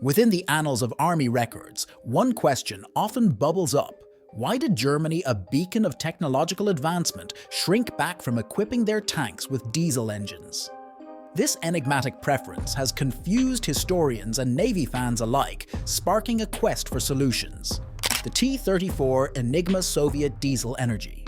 Within the annals of army records, one question often bubbles up. Why did Germany, a beacon of technological advancement, shrink back from equipping their tanks with diesel engines? This enigmatic preference has confused historians and Navy fans alike, sparking a quest for solutions. The T-34 Enigma Soviet Diesel Energy.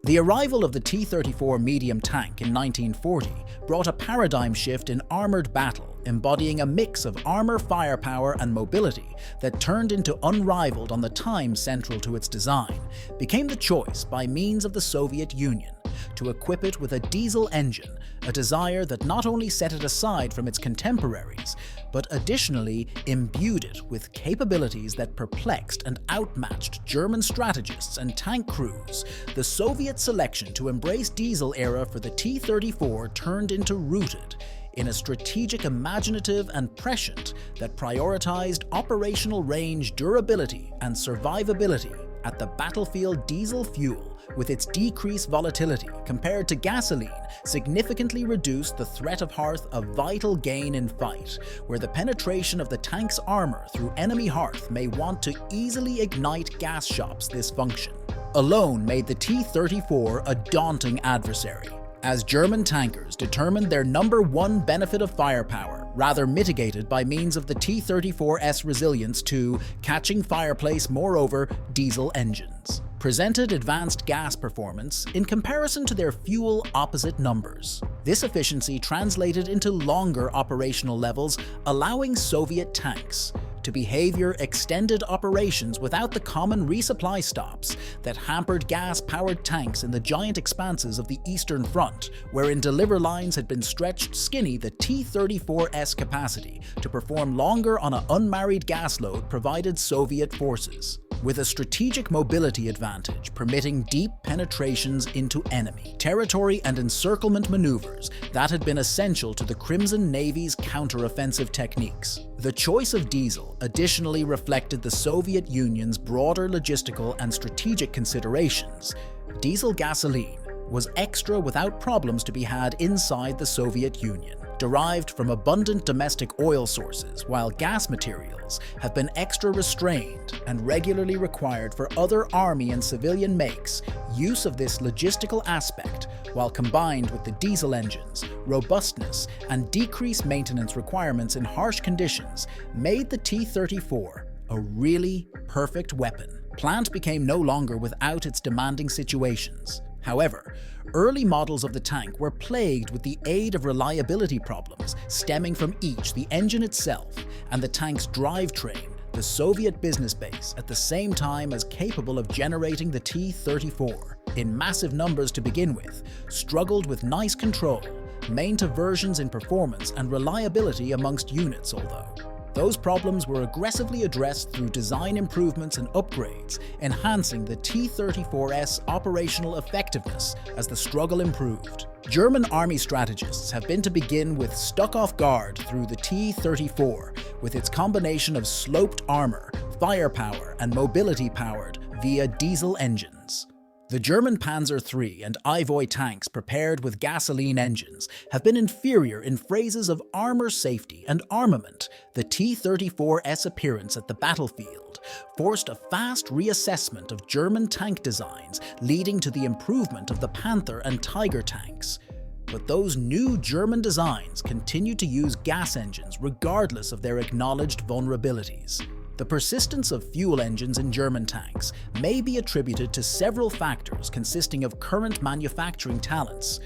The arrival of the T-34 medium tank in 1940 brought a paradigm shift in armored battle, embodying a mix of armor firepower and mobility that turned into unrivaled on the time central to its design, became the choice by means of the Soviet Union to equip it with a diesel engine, a desire that not only set it aside from its contemporaries, but additionally imbued it with capabilities that perplexed and outmatched German strategists and tank crews. The Soviet selection to embrace diesel era for the T-34 turned into rooted in a strategic imaginative and prescient that prioritized operational range, durability, and survivability at the battlefield. Diesel fuel, with its decreased volatility compared to gasoline, significantly reduced the threat of hearth, a vital gain in fight, where the penetration of the tank's armor through enemy hearth may want to easily ignite gas shops. This function alone made the T-34 a daunting adversary, as German tankers determined their number one benefit of firepower, rather mitigated by means of the T-34's resilience to catching fireplace. Moreover, diesel engines presented advanced gas performance in comparison to their fuel opposite numbers. This efficiency translated into longer operational levels, allowing Soviet tanks to behavior extended operations without the common resupply stops that hampered gas-powered tanks in the giant expanses of the Eastern Front, wherein deliver lines had been stretched skinny. The T-34's capacity to perform longer on an unmarried gas load provided Soviet forces with a strategic mobility advantage, permitting deep penetrations into enemy territory and encirclement maneuvers that had been essential to the Crimson Navy's counteroffensive techniques. The choice of diesel additionally reflected the Soviet Union's broader logistical and strategic considerations. Diesel gasoline was extra without problems to be had inside the Soviet Union, derived from abundant domestic oil sources, while gas materials have been extra restrained and regularly required for other army and civilian makes. Use of this logistical aspect, while combined with the diesel engine's robustness and decreased maintenance requirements in harsh conditions, made the T-34 a really perfect weapon. Plant became no longer without its demanding situations. However, early models of the tank were plagued with the aid of reliability problems stemming from each the engine itself and the tank's drivetrain. The Soviet business base, at the same time as capable of generating the T-34 in massive numbers to begin with, struggled with nice control, main diversions in performance and reliability amongst units, although those problems were aggressively addressed through design improvements and upgrades, enhancing the T-34's operational effectiveness as the struggle improved. German army strategists have been to begin with stuck off guard through the T-34, with its combination of sloped armor, firepower, and mobility powered via diesel engines. The German Panzer III and Ivoy tanks prepared with gasoline engines have been inferior in phrases of armor safety and armament. The T-34's appearance at the battlefield forced a fast reassessment of German tank designs, leading to the improvement of the Panther and Tiger tanks. But those new German designs continued to use gas engines regardless of their acknowledged vulnerabilities. The persistence of fuel engines in German tanks may be attributed to several factors consisting of current manufacturing talents,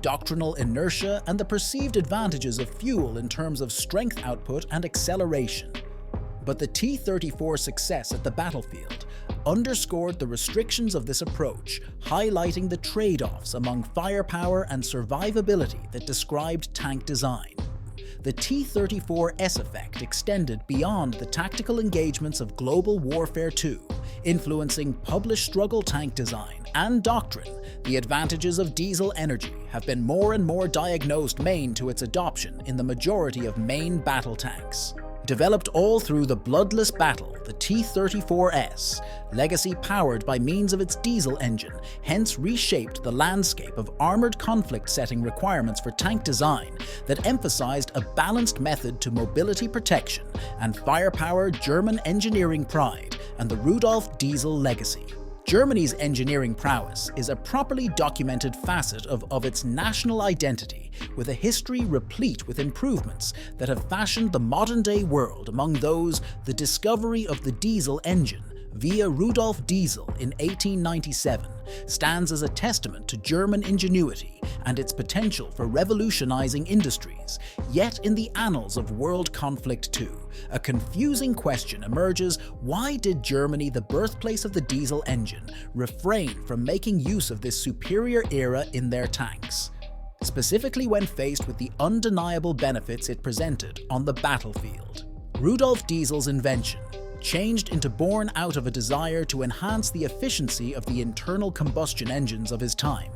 doctrinal inertia, and the perceived advantages of fuel in terms of strength output and acceleration. But the T-34's success at the battlefield underscored the restrictions of this approach, highlighting the trade-offs among firepower and survivability that described tank design. The T-34's effect extended beyond the tactical engagements of global warfare II, influencing published struggle tank design and doctrine. The advantages of diesel energy have been more and more diagnosed main to its adoption in the majority of main battle tanks. Developed all through the bloodless battle, the T-34S, legacy powered by means of its diesel engine, hence reshaped the landscape of armored conflict setting requirements for tank design that emphasized a balanced method to mobility protection and firepower, German engineering pride, and the Rudolf Diesel legacy. Germany's engineering prowess is a properly documented facet of its national identity, with a history replete with improvements that have fashioned the modern-day world. Among those, the discovery of the diesel engine via Rudolf Diesel in 1897 stands as a testament to German ingenuity and its potential for revolutionizing industries. Yet in the annals of world conflict too, a confusing question emerges: why did Germany, the birthplace of the diesel engine, refrain from making use of this superior era in their tanks? Specifically when faced with the undeniable benefits it presented on the battlefield. Rudolf Diesel's invention, changed into born out of a desire to enhance the efficiency of the internal combustion engines of his time.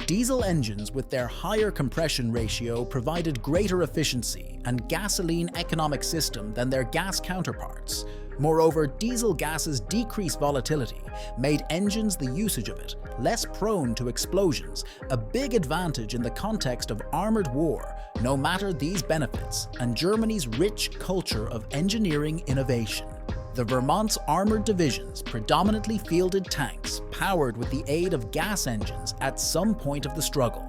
Diesel engines with their higher compression ratio provided greater efficiency and gasoline economic system than their gas counterparts. Moreover, diesel gas's decreased volatility made engines, the usage of it, less prone to explosions, a big advantage in the context of armored war. No matter these benefits and Germany's rich culture of engineering innovation, the Vermont's armored divisions predominantly fielded tanks powered with the aid of gas engines at some point of the struggle.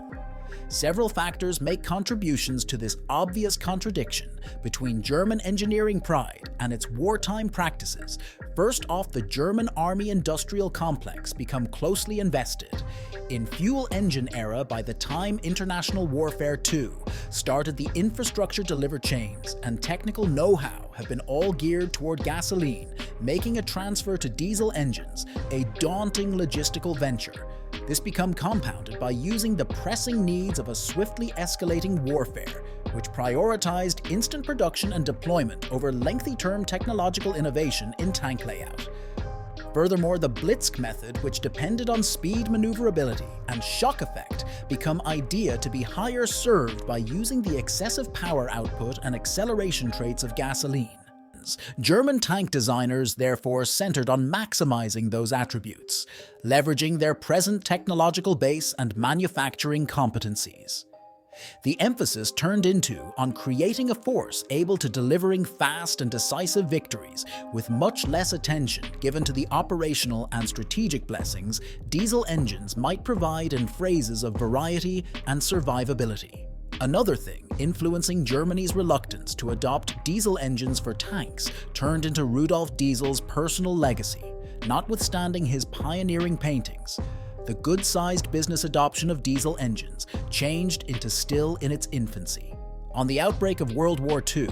Several factors make contributions to this obvious contradiction between German engineering pride and its wartime practices. First off, the German army industrial complex become closely invested in fuel engine era by the time International Warfare II started. The infrastructure deliver chains and technical know-how have been all geared toward gasoline, making a transfer to diesel engines a daunting logistical venture. This become compounded by using the pressing needs of a swiftly escalating warfare, which prioritized instant production and deployment over lengthy-term technological innovation in tank layout. Furthermore, the Blitzk method, which depended on speed, maneuverability, and shock effect, become idea to be higher served by using the excessive power output and acceleration traits of gasoline. German tank designers therefore centered on maximizing those attributes, leveraging their present technological base and manufacturing competencies. The emphasis turned on creating a force able to delivering fast and decisive victories, with much less attention given to the operational and strategic blessings diesel engines might provide in phrases of variety and survivability. Another thing influencing Germany's reluctance to adopt diesel engines for tanks turned into Rudolf Diesel's personal legacy. Notwithstanding his pioneering paintings, the good-sized business adoption of diesel engines changed into still in its infancy. On the outbreak of World War II,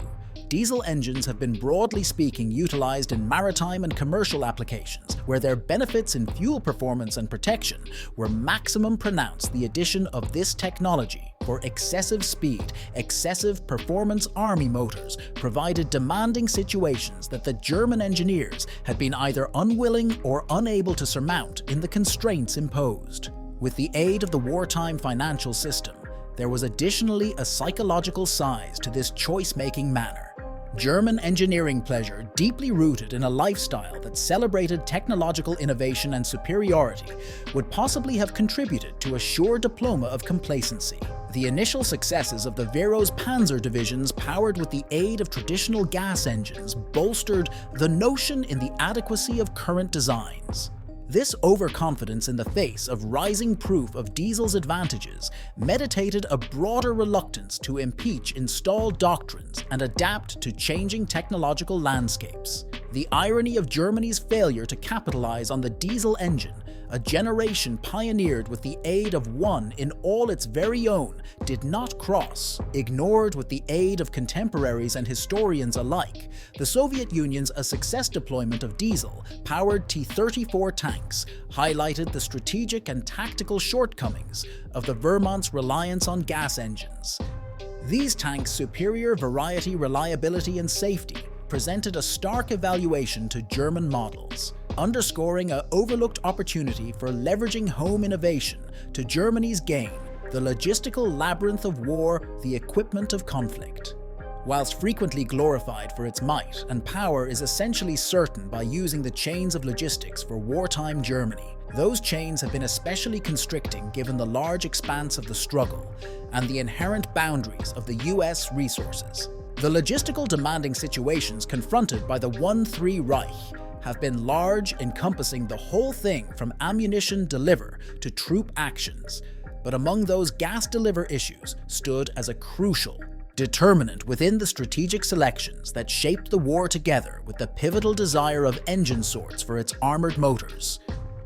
diesel engines have been broadly speaking utilized in maritime and commercial applications, where their benefits in fuel performance and protection were maximum pronounced. The addition of this technology for excessive speed, excessive performance army motors provided demanding situations that the German engineers had been either unwilling or unable to surmount in the constraints imposed. With the aid of the wartime financial system, there was additionally a psychological size to this choice-making manner. German engineering pleasure, deeply rooted in a lifestyle that celebrated technological innovation and superiority, would possibly have contributed to a sure diploma of complacency. The initial successes of the Vero's Panzer divisions, powered with the aid of traditional gas engines, bolstered the notion in the adequacy of current designs. This overconfidence in the face of rising proof of diesel's advantages meditated a broader reluctance to impeach installed doctrines and adapt to changing technological landscapes. The irony of Germany's failure to capitalize on the diesel engine, a generation pioneered with the aid of one in all its very own, did not cross, ignored with the aid of contemporaries and historians alike, the Soviet Union's success deployment of diesel-powered T-34 tanks highlighted the strategic and tactical shortcomings of the Vermont's reliance on gas engines. These tanks' superior variety, reliability, and safety presented a stark evaluation to German models, underscoring an overlooked opportunity for leveraging home innovation to Germany's gain, the logistical labyrinth of war, the equipment of conflict. Whilst frequently glorified for its might and power is essentially certain by using the chains of logistics for wartime Germany, those chains have been especially constricting given the large expanse of the struggle and the inherent boundaries of the US resources. The logistical demanding situations confronted by the 1-3 Reich have been large, encompassing the whole thing from ammunition deliver to troop actions, but among those gas deliver issues stood as a crucial determinant within the strategic selections that shaped the war together with the pivotal desire of engine sorts for its armored motors.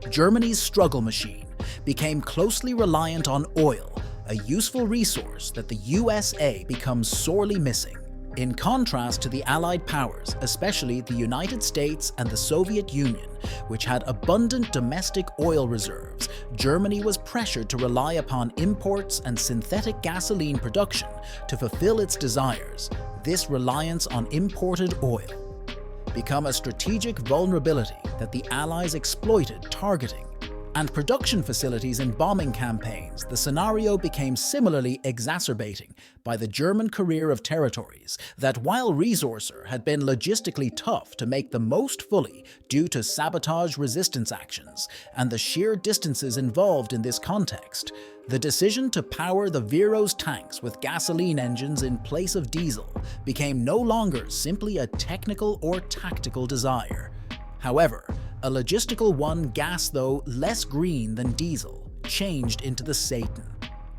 Germany's struggle machine became closely reliant on oil, a useful resource that the USA becomes sorely missing. In contrast to the Allied powers, especially the United States and the Soviet Union, which had abundant domestic oil reserves, Germany was pressured to rely upon imports and synthetic gasoline production to fulfill its desires. This reliance on imported oil became a strategic vulnerability that the Allies exploited, targeting and production facilities in bombing campaigns. The scenario became similarly exacerbating by the German career of territories that, while resourcer, had been logistically tough to make the most fully due to sabotage resistance actions and the sheer distances involved in this context. The decision to power the Vero's tanks with gasoline engines in place of diesel became no longer simply a technical or tactical desire. However, a logistical one, gas though less green than diesel, changed into the Satan.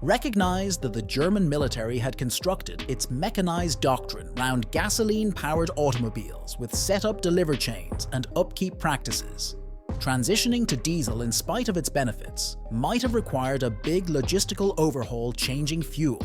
Recognized that the German military had constructed its mechanized doctrine round gasoline-powered automobiles with set-up deliver chains and upkeep practices. Transitioning to diesel in spite of its benefits might have required a big logistical overhaul, changing fuel,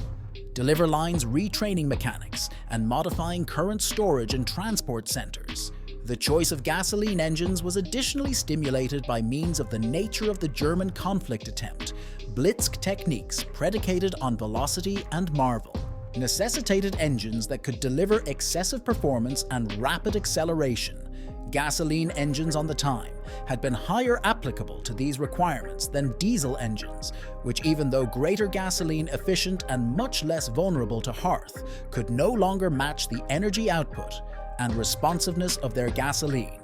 deliver lines, retraining mechanics, and modifying current storage and transport centers. The choice of gasoline engines was additionally stimulated by means of the nature of the German conflict attempt. Blitzk techniques predicated on velocity and marvel necessitated engines that could deliver excessive performance and rapid acceleration. Gasoline engines on the time had been higher applicable to these requirements than diesel engines, which, even though greater gasoline efficient and much less vulnerable to hearth, could no longer match the energy output and responsiveness of their gasoline.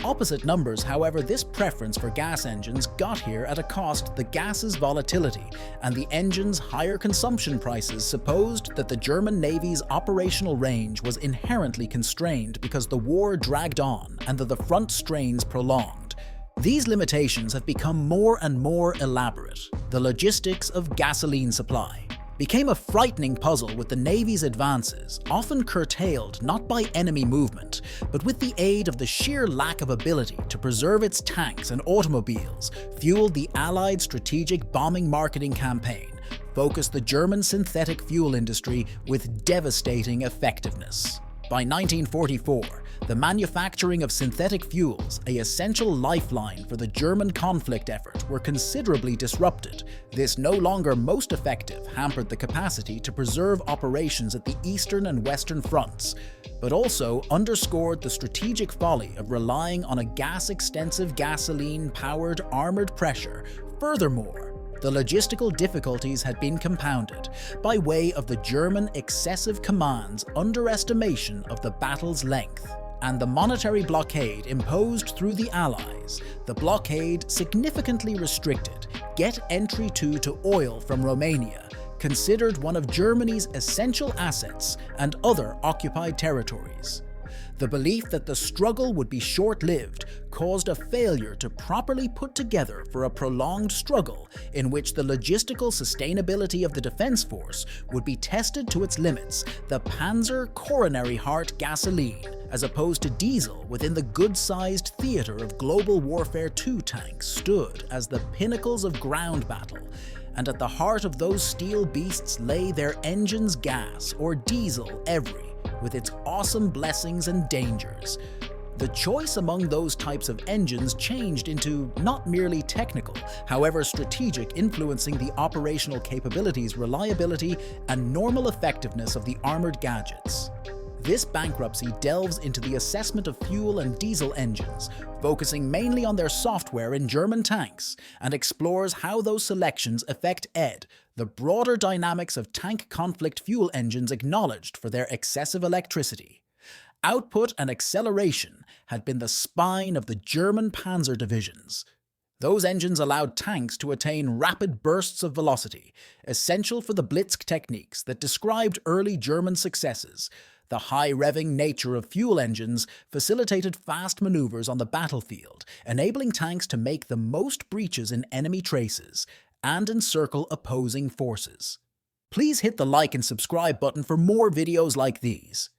Opposite numbers, however, this preference for gas engines got here at a cost. The gas's volatility and the engine's higher consumption prices supposed that the German Navy's operational range was inherently constrained because the war dragged on and that the front strains prolonged. These limitations have become more and more elaborate. The logistics of gasoline supply became a frightening puzzle, with the Navy's advances often curtailed not by enemy movement, but with the aid of the sheer lack of ability to preserve its tanks and automobiles, fueled the Allied strategic bombing marketing campaign, focused the German synthetic fuel industry with devastating effectiveness. By 1944, the manufacturing of synthetic fuels, an essential lifeline for the German conflict effort, were considerably disrupted. This no longer most effective hampered the capacity to preserve operations at the eastern and western fronts, but also underscored the strategic folly of relying on a gas-extensive gasoline-powered armored pressure. Furthermore, the logistical difficulties had been compounded by way of the German excessive command's underestimation of the battle's length and the monetary blockade imposed through the Allies. The blockade significantly restricted entry to oil from Romania, considered one of Germany's essential assets, and other occupied territories. The belief that the struggle would be short-lived caused a failure to properly put together for a prolonged struggle in which the logistical sustainability of the defense force would be tested to its limits. The Panzer coronary heart gasoline, as opposed to diesel within the good-sized theater of Global Warfare II tanks, stood as the pinnacles of ground battle, and at the heart of those steel beasts lay their engines, gas or diesel every, with its awesome blessings and dangers. The choice among those types of engines changed into not merely technical, however strategic, influencing the operational capabilities, reliability, and normal effectiveness of the armored gadgets. This bankruptcy delves into the assessment of fuel and diesel engines, focusing mainly on their software in German tanks, and explores how those selections affect the broader dynamics of tank conflict fuel engines acknowledged for their excessive electricity. Output and acceleration had been the spine of the German panzer divisions. Those engines allowed tanks to attain rapid bursts of velocity, essential for the Blitzk techniques that described early German successes. The high-revving nature of fuel engines facilitated fast maneuvers on the battlefield, enabling tanks to make the most breaches in enemy traces and encircle opposing forces. Please hit the like and subscribe button for more videos like these.